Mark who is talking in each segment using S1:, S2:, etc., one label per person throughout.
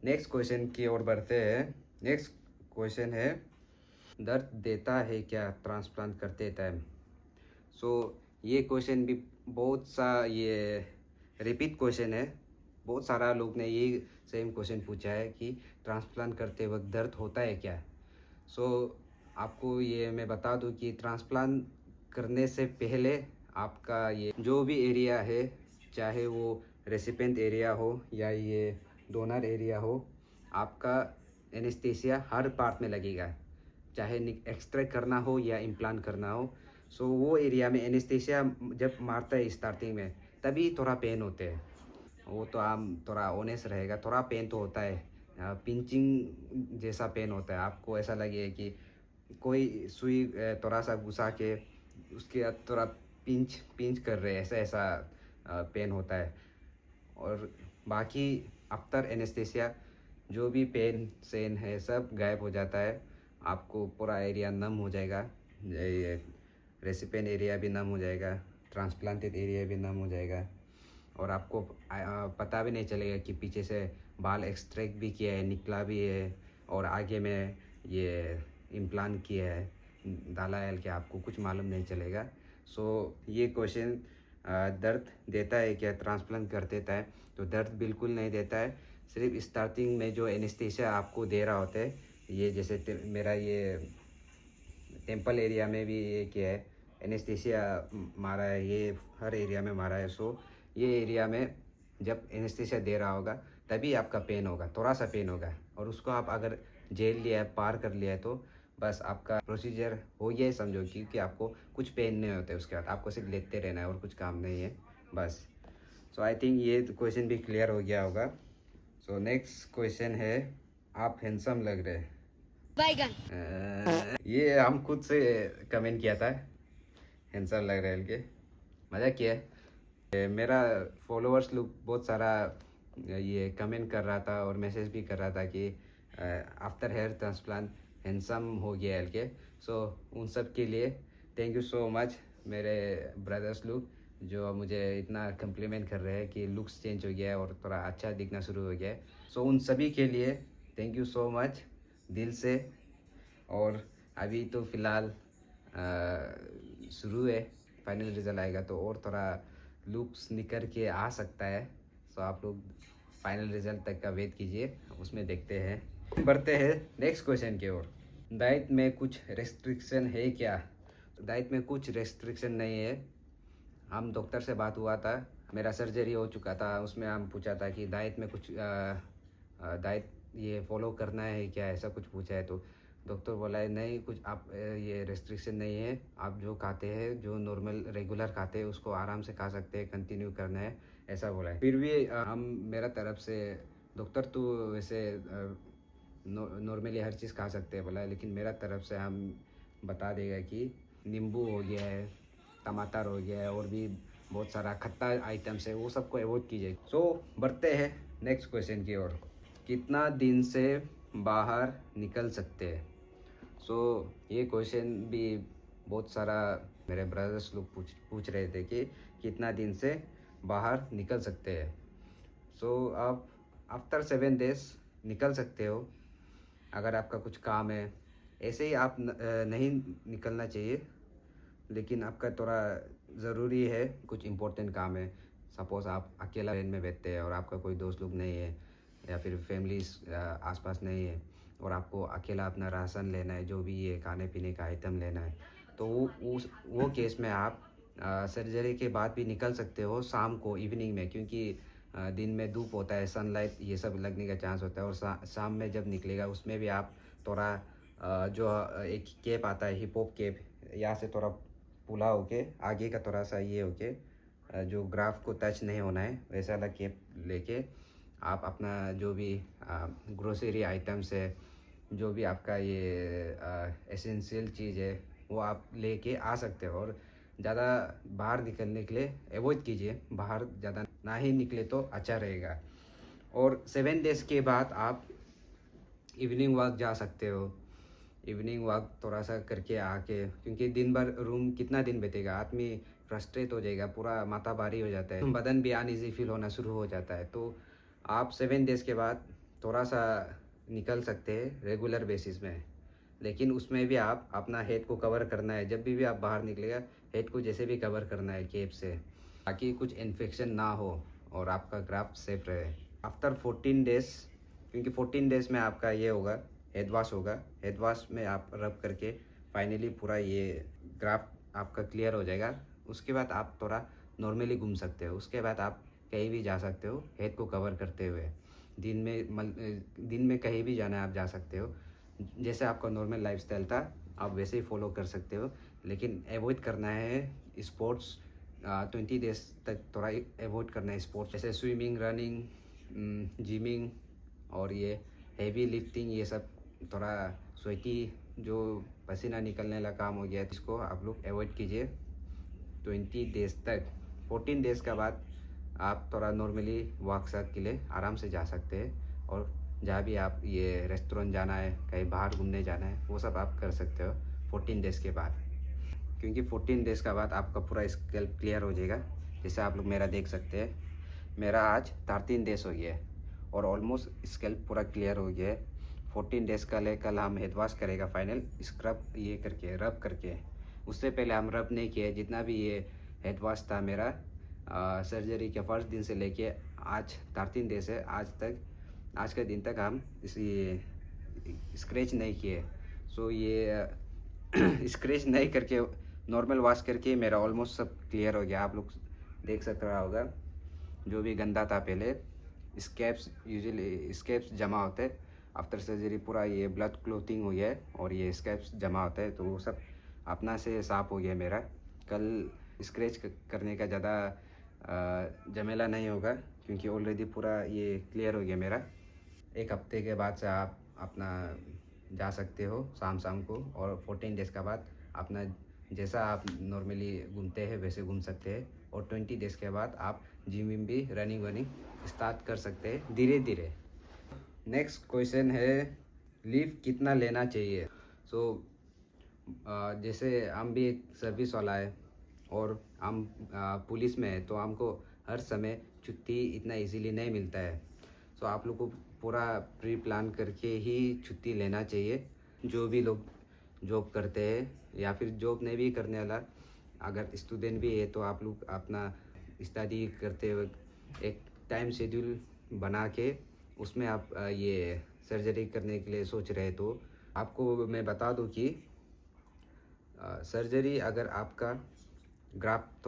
S1: Next question की ओर बढ़ते हैं। नेक्स्ट क्वेश्चन है, दर्द देता है क्या ट्रांसप्लांट करते टाइम? सो ये क्वेश्चन भी बहुत सा ये रिपीट क्वेश्चन है। बहुत सारा लोग ने ये सेम क्वेश्चन पूछा है कि ट्रांसप्लांट करते वक्त दर्द होता है क्या। सो आपको ये मैं बता दूं कि ट्रांसप्लांट करने से पहले आपका ये जो भी एरिया है, चाहे वो रेसिपेंट एरिया हो या ये डोनर एरिया हो, आपका एनेस्थीसिया हर पार्ट में लगेगा, चाहे एक्सट्रैक्ट करना हो या इम्प्लांट करना हो। सो वो एरिया में एनेस्थीसिया जब मारता है स्टार्टिंग में, तभी थोड़ा पेन होते हैं। वो तो आम थोड़ा ऑनेस्ट रहेगा, थोड़ा पेन तो होता है, पिंचिंग जैसा पेन होता है। आपको ऐसा लगे कि कोई सुई थोड़ा सा घुसा के उसके बाद थोड़ा पिंच पिंच कर रहे हैं, ऐसा ऐसा पेन होता है। और बाकी आफ्टर एनेस्थेसिया जो भी पेन सेन है सब गायब हो जाता है। आपको पूरा एरिया नम हो जाएगा, रेसिपेंट एरिया भी नम हो जाएगा, ट्रांसप्लांटेड एरिया भी नम हो जाएगा। और आपको पता भी नहीं चलेगा कि पीछे से बाल एक्सट्रैक्ट भी किया है, निकला भी है, और आगे में ये इम्प्लांट किया है, डाला है कि आपको कुछ मालूम नहीं चलेगा। सो ये क्वेश्चन, दर्द देता है क्या ट्रांसप्लांट करते टाइम? तो दर्द बिल्कुल नहीं देता है। सिर्फ स्टार्टिंग में जो एनेस्थीसिया आपको दे रहा होता है, ये जैसे मेरा ये टेम्पल एरिया में भी ये किया है, एनेस्थीसिया मारा है, ये हर एरिया में मारा है। सो ये एरिया में जब एनेस्थीसिया दे रहा होगा तभी आपका पेन होगा, थोड़ा सा पेन होगा। और उसको आप अगर झेल लिया है, पार कर लिया है, तो बस आपका प्रोसीजर हो गया है समझो, क्योंकि आपको कुछ पेन नहीं होते। उसके बाद आपको सिर्फ लेते रहना है और कुछ काम नहीं है बस। सो आई थिंक ये क्वेश्चन भी क्लियर हो गया होगा। सो नेक्स्ट क्वेश्चन है, आप हैंडसम लग रहे हैं। ये हम खुद से कमेंट किया था, हैंडसम लग रहा है के, मज़ाक किया। मेरा फॉलोअर्स लोग बहुत सारा ये कमेंट कर रहा था और मैसेज भी कर रहा था कि आफ्टर हेयर ट्रांसप्लांट हैंडसम हो गया एल के। सो उन सब के लिए थैंक यू सो मच, मेरे ब्रदर्स लोग जो मुझे इतना कम्प्लीमेंट कर रहे हैं कि लुक्स चेंज हो गया है और थोड़ा अच्छा दिखना शुरू हो गया है। सो उन सभी के लिए थैंक यू सो मच दिल से। और अभी तो फ़िलहाल शुरू है, फाइनल रिजल्ट आएगा तो और थोड़ा लुक्स निकल के आ सकता है। सो आप लोग फाइनल रिजल्ट तक का वेट कीजिए, उसमें देखते हैं। बढ़ते हैं नेक्स्ट क्वेश्चन की ओर। डाइट में कुछ रेस्ट्रिक्शन है क्या? डाइट में कुछ रेस्ट्रिक्शन नहीं है। हम डॉक्टर से बात हुआ था, मेरा सर्जरी हो चुका था, उसमें हम पूछा था कि डाइट में कुछ डाइट ये फॉलो करना है क्या, ऐसा कुछ पूछा है। तो डॉक्टर बोला है नहीं कुछ आप ये रेस्ट्रिक्शन नहीं है, आप जो खाते हैं, जो नॉर्मल रेगुलर खाते हैं उसको आराम से खा सकते हैं, कंटिन्यू करना है, ऐसा बोला है। फिर भी हम मेरा तरफ से, डॉक्टर तो वैसे नॉर्मली हर चीज़ खा सकते हैं बोला है, लेकिन मेरा तरफ से हम बता देगा कि नींबू हो गया है, टमाटर हो गया है, और भी बहुत सारा खट्टा आइटम्स है, वो सबको अवॉइड कीजिए। सो बढ़ते हैं नेक्स्ट क्वेश्चन की ओर। कितना दिन से बाहर निकल सकते हैं? सो ये क्वेश्चन भी बहुत सारा मेरे ब्रदर्स लोग पूछ रहे थे कि कितना दिन से बाहर निकल सकते हैं। सो आप आफ्टर 7 डेज निकल सकते हो, अगर आपका कुछ काम है। ऐसे ही आप नहीं निकलना चाहिए, लेकिन आपका थोड़ा ज़रूरी है, कुछ इम्पोर्टेंट काम है। सपोज़ आप अकेला ट्रेन में बैठते हैं और आपका कोई दोस्त लोग नहीं है, या फिर फैमिली आसपास नहीं है, और आपको अकेला अपना राशन लेना है, जो भी ये खाने पीने का आइटम लेना है, तो वो केस में आप सर्जरी के बाद भी निकल सकते हो, शाम को, इवनिंग में, क्योंकि दिन में धूप होता है, सनलाइट ये सब लगने का चांस होता है। और शाम में जब निकलेगा उसमें भी आप थोड़ा जो एक कैप आता है, हिप हॉप कैप, यहाँ से थोड़ा पुला होके आगे का थोड़ा सा ये होके जो ग्राफ को टच नहीं होना है, वैसा वाला कैप लेके आप अपना जो भी ग्रोसरी आइटम्स है, जो भी आपका ये एसेंशियल चीज़ है, वो आप लेके आ सकते हो। और ज़्यादा बाहर निकलने के लिए अवॉइड कीजिए, बाहर ज़्यादा ना ही निकले तो अच्छा रहेगा। और 7 डेज़ के बाद आप इवनिंग वॉक जा सकते हो। इवनिंग वॉक थोड़ा सा करके आके, क्योंकि दिन भर रूम कितना दिन बैठेगा, आदमी फ्रस्ट्रेट हो जाएगा, पूरा माथा भारी हो जाता है, बदन भी अनईजी फील होना शुरू हो जाता है। तो आप 7 डेज़ के बाद थोड़ा सा निकल सकते हैं रेगुलर बेसिस में, लेकिन उसमें भी आप अपना हेड को कवर करना है। जब भी आप बाहर निकलेगा हेड को जैसे भी कवर करना है कैप से, ताकि कुछ इन्फेक्शन ना हो और आपका ग्राफ्ट सेफ रहे। आफ्टर 14 डेज, क्योंकि 14 डेज में आपका ये होगा हेड वॉश होगा, हेड वॉश में आप रब करके फाइनली पूरा ये ग्राफ्ट आपका क्लियर हो जाएगा। उसके बाद आप थोड़ा नॉर्मली घूम सकते हो। उसके बाद आप कहीं भी जा सकते हो हेड को कवर करते हुए। दिन में कहीं भी जाना है आप जा सकते हो। जैसे आपका नॉर्मल लाइफस्टाइल था आप वैसे ही फॉलो कर सकते हो, लेकिन अवॉइड करना है स्पोर्ट्स। 20 डेज तक थोड़ा अवॉइड करना है स्पोर्ट्स, जैसे स्विमिंग, रनिंग, जिमिंग और ये हैवी लिफ्टिंग, ये सब थोड़ा स्वेटी जो पसीना निकलने वाला काम हो गया, इसको आप लोग अवॉइड कीजिए 20 डेज तक। 14 डेज के बाद आप थोड़ा नॉर्मली वॉक के लिए आराम से जा सकते हैं, और जहाँ भी आप ये रेस्टोरेंट जाना है, कहीं बाहर घूमने जाना है, वो सब आप कर सकते हो 14 डेज़ के बाद। क्योंकि 14 डेज़ के बाद आपका पूरा स्कैल्प क्लियर हो जाएगा। जैसे आप लोग मेरा देख सकते हैं, मेरा आज 13 डेज़ हो गया है और ऑलमोस्ट स्कैल्प पूरा क्लियर हो गया है। 14 डेज़ का ले कल हम हेड वॉश करेगा फाइनल स्क्रब ये करके, रब करके। उससे पहले हम रब नहीं किए। जितना भी ये हेड वॉश था मेरा सर्जरी के फर्स्ट दिन से लेके आज 13 डेज है, आज के दिन तक हम इसी स्क्रैच नहीं किए। सो ये स्क्रैच नहीं करके नॉर्मल वॉश करके मेरा ऑलमोस्ट सब क्लियर हो गया। आप लोग देख सकते रहा होगा, जो भी गंदा था पहले, यूजुअली स्कैब्स जमा होते हैं आफ्टर सर्जरी, पूरा ये ब्लड क्लोथिंग हो गया है और ये स्कैब्स जमा होता है, तो वो सब अपना से साफ हो गया मेरा। कल स्क्रैच करने का ज़्यादा झमेला नहीं होगा, क्योंकि ऑलरेडी पूरा ये क्लियर हो गया मेरा। एक हफ्ते के बाद से आप अपना जा सकते हो शाम को, और 14 डेज़ के बाद अपना जैसा आप नॉर्मली घूमते हैं वैसे घूम सकते हैं। और 20 डेज़ के बाद आप जिम विम भी रनिंग वनिंग स्टार्ट कर सकते हैं धीरे धीरे। नेक्स्ट क्वेश्चन है लीव कितना लेना चाहिए। सो जैसे हम भी एक सर्विस वाला है और हम पुलिस में है, तो हमको हर समय छुट्टी इतना इजीली नहीं मिलता है। सो आप लोग को पूरा प्री प्लान करके ही छुट्टी लेना चाहिए। जो भी लोग जॉब करते हैं या फिर जॉब नहीं भी करने वाला, अगर स्टूडेंट भी है, तो आप लोग अपना स्टडी करते वक्त एक टाइम शेड्यूल बना के उसमें आप ये सर्जरी करने के लिए सोच रहे, तो आपको मैं बता दूं कि सर्जरी अगर आपका ग्राफ्ट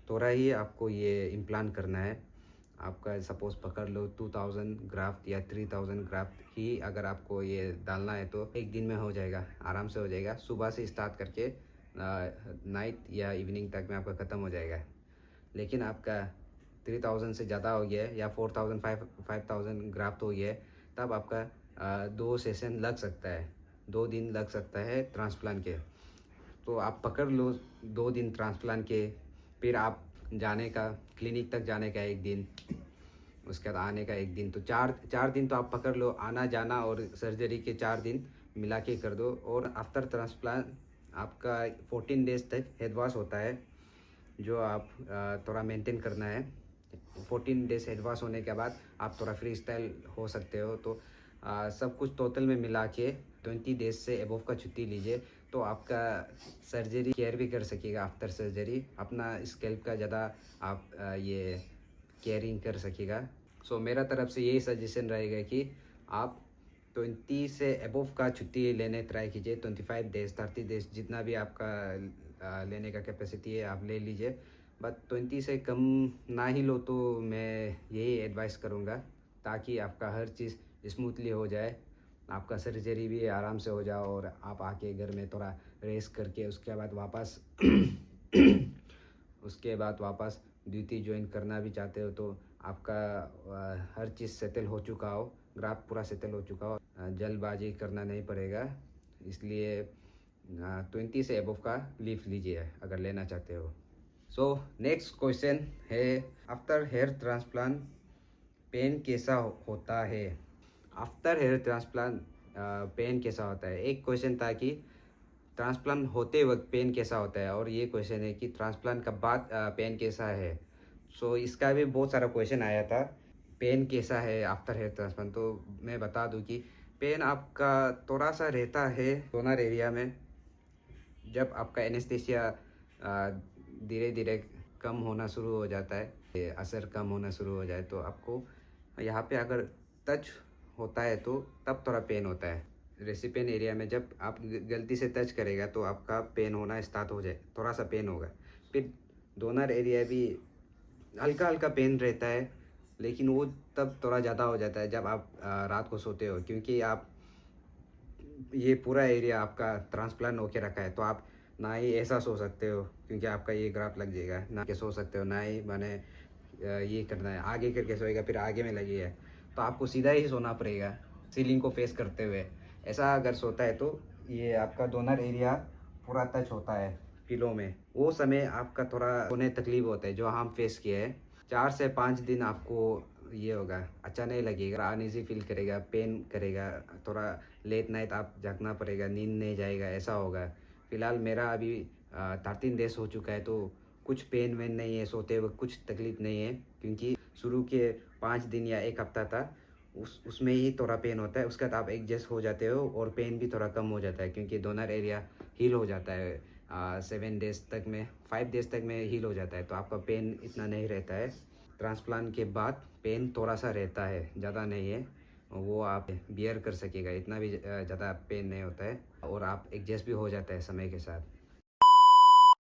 S1: थोड़ा ही आपको ये इम्प्लांट करना है। आपका सपोज़ पकड़ लो 2000 ग्राफ्ट या 3000 ग्राफ्ट ही अगर आपको ये डालना है, तो एक दिन में हो जाएगा, आराम से हो जाएगा। सुबह से स्टार्ट करके नाइट या इवनिंग तक में आपका ख़त्म हो जाएगा। लेकिन आपका 3000 से ज़्यादा हो गया है या 4000 5000 ग्राफ्ट हो गया है, तब आपका 2 सेशन लग सकता है, 2 दिन लग सकता है ट्रांसप्लांट के। तो आप पकड़ लो 2 दिन ट्रांसप्लांट के, फिर आप जाने का क्लिनिक तक जाने का 1 दिन, उसके बाद आने का 1 दिन, तो चार दिन तो आप पकड़ लो। आना जाना और सर्जरी के 4 दिन मिला के कर दो। और आफ्टर ट्रांसप्लांट आपका 14 डेज तक हेड वॉश होता है, जो आप थोड़ा मेंटेन करना है। 14 डेज हेड वॉश होने के बाद आप थोड़ा फ्री स्टाइल हो सकते हो। तो सब कुछ टोटल में मिला के 20 डेज से एबोव का छुट्टी लीजिए, तो आपका सर्जरी केयर भी कर सकेगा। आफ्टर सर्जरी अपना स्कैल्प का ज़्यादा आप ये केयरिंग कर सकेगा। सो मेरा तरफ से यही सजेशन रहेगा कि आप 20 से एबोव का छुट्टी लेने ट्राई कीजिए। 25 डेज 30 डेज जितना भी आपका लेने का कैपेसिटी है आप ले लीजिए, बट 20 से कम ना ही लो, तो मैं यही एडवाइस करूँगा, ताकि आपका हर चीज़ स्मूथली हो जाए, आपका सर्जरी भी आराम से हो जाए और आप आके घर में थोड़ा रेस्ट करके उसके बाद वापस ड्यूटी ज्वाइन करना भी चाहते हो, तो आपका हर चीज़ सेटल हो चुका हो, ग्राफ पूरा सेटल हो चुका हो, जल्दबाजी करना नहीं पड़ेगा। इसलिए 20 से एबोव का लीव लीजिए अगर लेना चाहते हो। सो नेक्स्ट क्वेश्चन है आफ्टर हेयर ट्रांसप्लांट पेन कैसा होता है। आफ्टर हेयर ट्रांसप्लांट पेन कैसा होता है। एक क्वेश्चन था कि ट्रांसप्लांट होते वक्त पेन कैसा होता है, और ये क्वेश्चन है कि ट्रांसप्लांट का बाद पेन कैसा है। सो इसका भी बहुत सारा क्वेश्चन आया था। पेन कैसा है आफ्टर हेयर ट्रांसप्लांट, तो मैं बता दूं कि पेन आपका थोड़ा सा रहता है डोनर एरिया में। जब आपका एनेस्थीसिया धीरे धीरे कम होना शुरू हो जाता है, ये असर कम होना शुरू हो जाए, तो आपको यहाँ पे अगर टच होता है तो तब थोड़ा पेन होता है। रेसिपिएंट एरिया में जब आप गलती से टच करेगा तो आपका पेन होना स्टार्ट हो जाए, थोड़ा सा पेन होगा। फिर डोनर एरिया भी हल्का हल्का पेन रहता है, लेकिन वो तब थोड़ा ज़्यादा हो जाता है जब आप रात को सोते हो, क्योंकि आप ये पूरा एरिया आपका ट्रांसप्लांट होके रखा है। तो आप ना ही ऐसा सो सकते हो क्योंकि आपका ये ग्राफ लग जाएगा, ना के सो सकते हो, ना ही मैंने ये करना है आगे करके सोएगा फिर आगे में लगी है, तो आपको सीधा ही सोना पड़ेगा सीलिंग को फेस करते हुए। ऐसा अगर सोता है तो ये आपका डोनर एरिया पूरा टच होता है पिलो में, वो समय आपका थोड़ा सोने तकलीफ होता है जो हम फेस किए हैं। 4 से 5 दिन आपको ये होगा, अच्छा नहीं लगेगा, अनईजी फील करेगा, पेन करेगा, थोड़ा लेट नाइट आप जागना पड़ेगा, नींद नहीं जाएगा, ऐसा होगा। फ़िलहाल मेरा अभी 13 डेज हो चुका है, तो कुछ पेन वेन नहीं है, सोते वक्त कुछ तकलीफ नहीं है, क्योंकि शुरू के 5 दिन या एक हफ्ता था उसमें ही थोड़ा पेन होता है, उसके बाद आप एडजस्ट हो जाते हो और पेन भी थोड़ा कम हो जाता है, क्योंकि डोनर एरिया हील हो जाता है 7 डेज तक में, 5 डेज तक में हील हो जाता है, तो आपका पेन इतना नहीं रहता है। ट्रांसप्लांट के बाद पेन थोड़ा सा रहता है, ज़्यादा नहीं है, वो आप बियर कर सकेगा, इतना भी ज़्यादा पेन नहीं होता है और आप एडजस्ट भी हो जाता है समय के साथ।